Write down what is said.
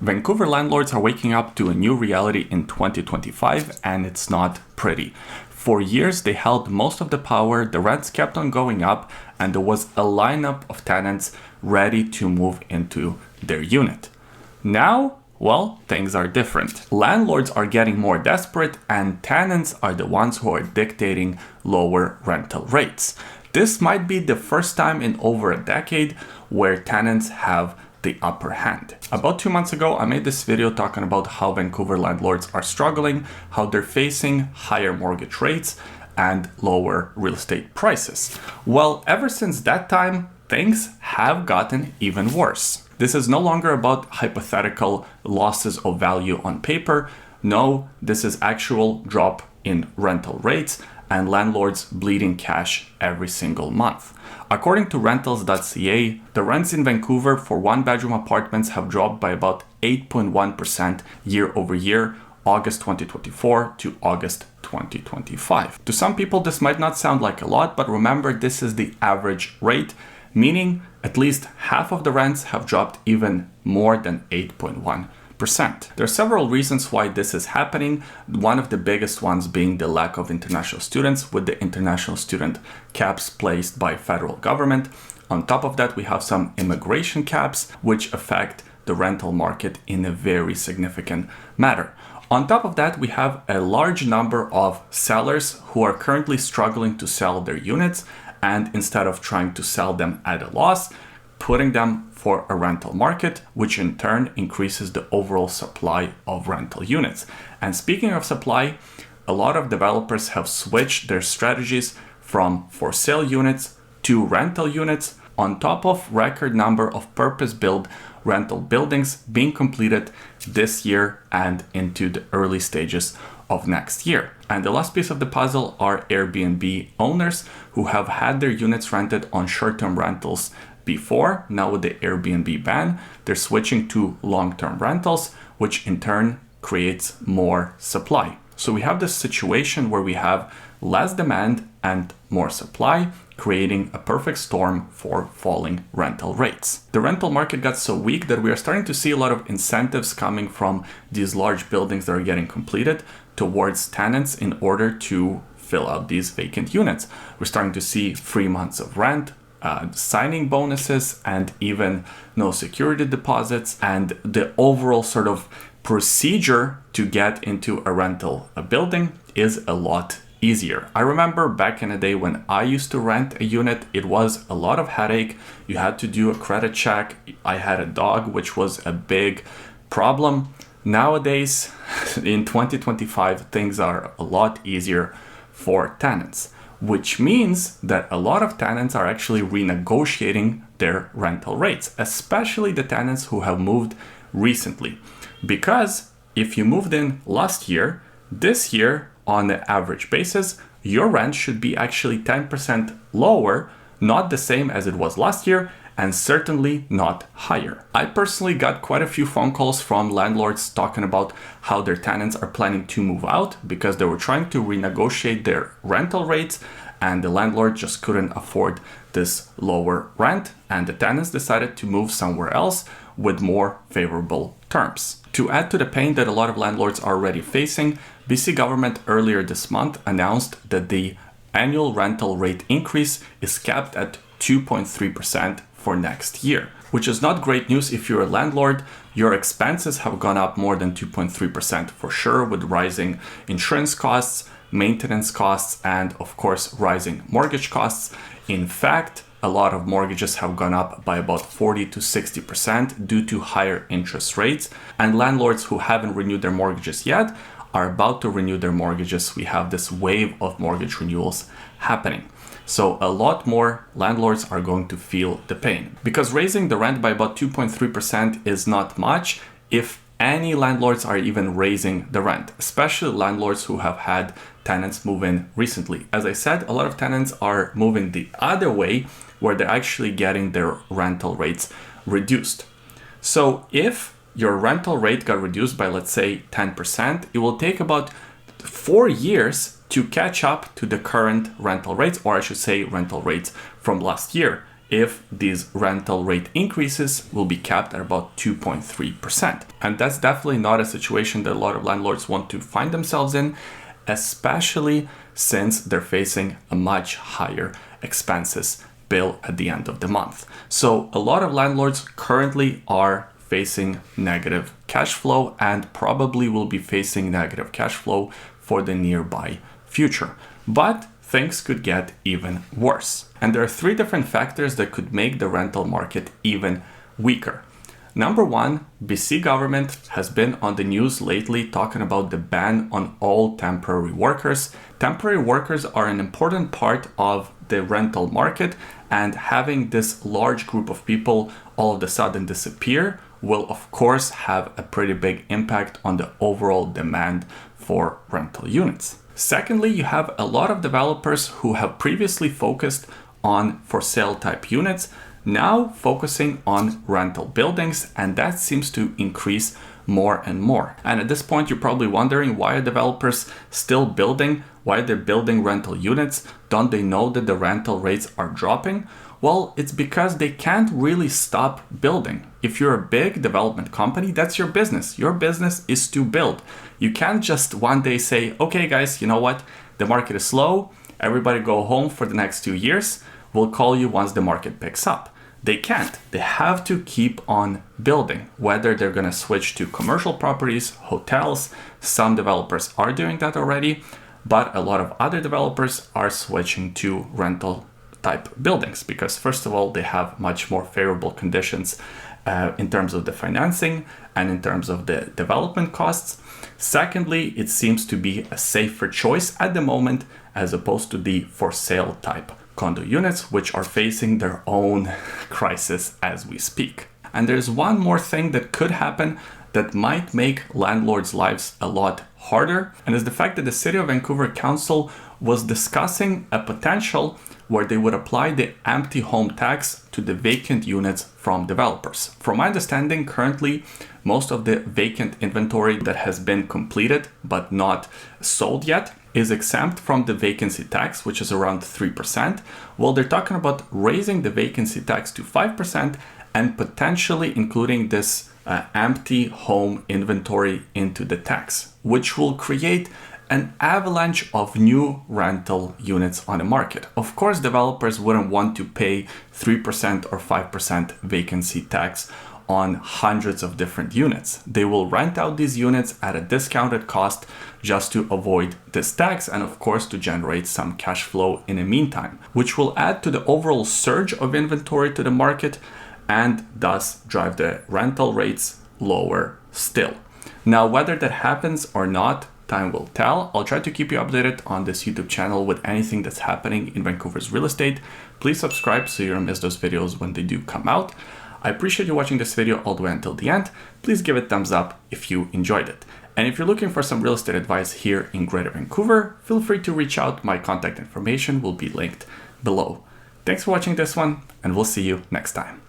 Vancouver landlords are waking up to a new reality in 2025, and it's not pretty. For years, they held most of the power, the rents kept on going up, and there was a lineup of tenants ready to move into their unit. Now, well, things are different. Landlords are getting more desperate, and tenants are the ones who are dictating lower rental rates. This might be the first time in over a decade where tenants have the upper hand. About 2 months ago, I made this video talking about how Vancouver landlords are struggling, how they're facing higher mortgage rates and lower real estate prices. Well, ever since that time, things have gotten even worse. This is no longer about hypothetical losses of value on paper. No, this is actual drop in rental rates and landlords bleeding cash every single month. According to rentals.ca, the rents in Vancouver for one-bedroom apartments have dropped by about 8.1% year over year, August 2024 to August 2025. To some people, this might not sound like a lot, but remember, this is the average rate, meaning at least half of the rents have dropped even more than 8.1%. There are several reasons why this is happening. One of the biggest ones being the lack of international students, with the international student caps placed by federal government. On top of that, we have some immigration caps, which affect the rental market in a very significant manner. On top of that, we have a large number of sellers who are currently struggling to sell their units, and instead of trying to sell them at a loss, putting them for a rental market, which in turn increases the overall supply of rental units. And speaking of supply, a lot of developers have switched their strategies from for sale units to rental units, on top of record number of purpose-built rental buildings being completed this year and into the early stages of next year. And the last piece of the puzzle are Airbnb owners who have had their units rented on short-term rentals before. Now with the Airbnb ban, they're switching to long-term rentals, which in turn creates more supply. So we have this situation where we have less demand and more supply, creating a perfect storm for falling rental rates. The rental market got so weak that we are starting to see a lot of incentives coming from these large buildings that are getting completed towards tenants in order to fill out these vacant units. We're starting to see 3 months of rent, signing bonuses, and even no security deposits, and the overall sort of procedure to get into a rental building is a lot easier. I remember back in the day when I used to rent a unit, it was a lot of headache. You had to do a credit check. I had a dog, which was a big problem. Nowadays, in 2025, things are a lot easier for tenants, which means that a lot of tenants are actually renegotiating their rental rates, especially the tenants who have moved recently. Because if you moved in last year, this year, on an average basis, your rent should be actually 10% lower, not the same as it was last year, and certainly not higher. I personally got quite a few phone calls from landlords talking about how their tenants are planning to move out because they were trying to renegotiate their rental rates, and the landlord just couldn't afford this lower rent, and the tenants decided to move somewhere else with more favorable terms. To add to the pain that a lot of landlords are already facing, BC government earlier this month announced that the annual rental rate increase is capped at 2.3% for next year, which is not great news if you're a landlord. Your expenses have gone up more than 2.3% for sure, with rising insurance costs, maintenance costs, and of course, rising mortgage costs. In fact, a lot of mortgages have gone up by about 40 to 60% due to higher interest rates, and landlords who haven't renewed their mortgages yet are about to renew their mortgages. We have this wave of mortgage renewals happening. So a lot more landlords are going to feel the pain, because raising the rent by about 2.3% is not much if any landlords are even raising the rent, especially landlords who have had tenants move in recently. As I said, a lot of tenants are moving the other way, where they're actually getting their rental rates reduced. So if your rental rate got reduced by, let's say, 10%, it will take about 4 years to catch up to the current rental rates, or I should say rental rates from last year. if these rental rate increases will be capped at about 2.3%. And that's definitely not a situation that a lot of landlords want to find themselves in, especially since they're facing a much higher expenses bill at the end of the month. So a lot of landlords currently are facing negative cash flow and probably will be facing negative cash flow for the nearby future. But things could get even worse. And there are three different factors that could make the rental market even weaker. Number one, BC government has been on the news lately talking about the ban on all temporary workers. Temporary workers are an important part of the rental market, and having this large group of people all of a sudden disappear will of course have a pretty big impact on the overall demand for rental units. Secondly, you have a lot of developers who have previously focused on for sale type units, now focusing on rental buildings, and that seems to increase more and more. And at this point, you're probably wondering, why are developers still building? Why they're building rental units? Don't they know that the rental rates are dropping? Well, it's because they can't really stop building. If you're a big development company, that's your business. Your business is to build. You can't just one day say, okay guys, you know what? The market is slow. Everybody go home for the next 2 years. We'll call you once the market picks up. They can't. They have to keep on building, whether they're going to switch to commercial properties, hotels. Some developers are doing that already, but a lot of other developers are switching to rental type buildings because, first of all, they have much more favorable conditions in terms of the financing and in terms of the development costs. Secondly, it seems to be a safer choice at the moment as opposed to the for sale type condo units, which are facing their own crisis as we speak. And there's one more thing that could happen that might make landlords' lives a lot harder, and is the fact that the City of Vancouver Council was discussing a potential where they would apply the empty home tax to the vacant units from developers. From my understanding, currently, most of the vacant inventory that has been completed but not sold yet is exempt from the vacancy tax, which is around 3%. Well, they're talking about raising the vacancy tax to 5% and potentially including this empty home inventory into the tax, which will create an avalanche of new rental units on the market. Of course, developers wouldn't want to pay 3% or 5% vacancy tax on hundreds of different units. They will rent out these units at a discounted cost just to avoid this tax and of course to generate some cash flow in the meantime, which will add to the overall surge of inventory to the market and thus drive the rental rates lower still. Now, whether that happens or not, time will tell. I'll try to keep you updated on this YouTube channel with anything that's happening in Vancouver's real estate. Please subscribe so you don't miss those videos when they do come out. I appreciate you watching this video all the way until the end. Please give it a thumbs up if you enjoyed it. And if you're looking for some real estate advice here in Greater Vancouver, feel free to reach out. My contact information will be linked below. Thanks for watching this one, and we'll see you next time.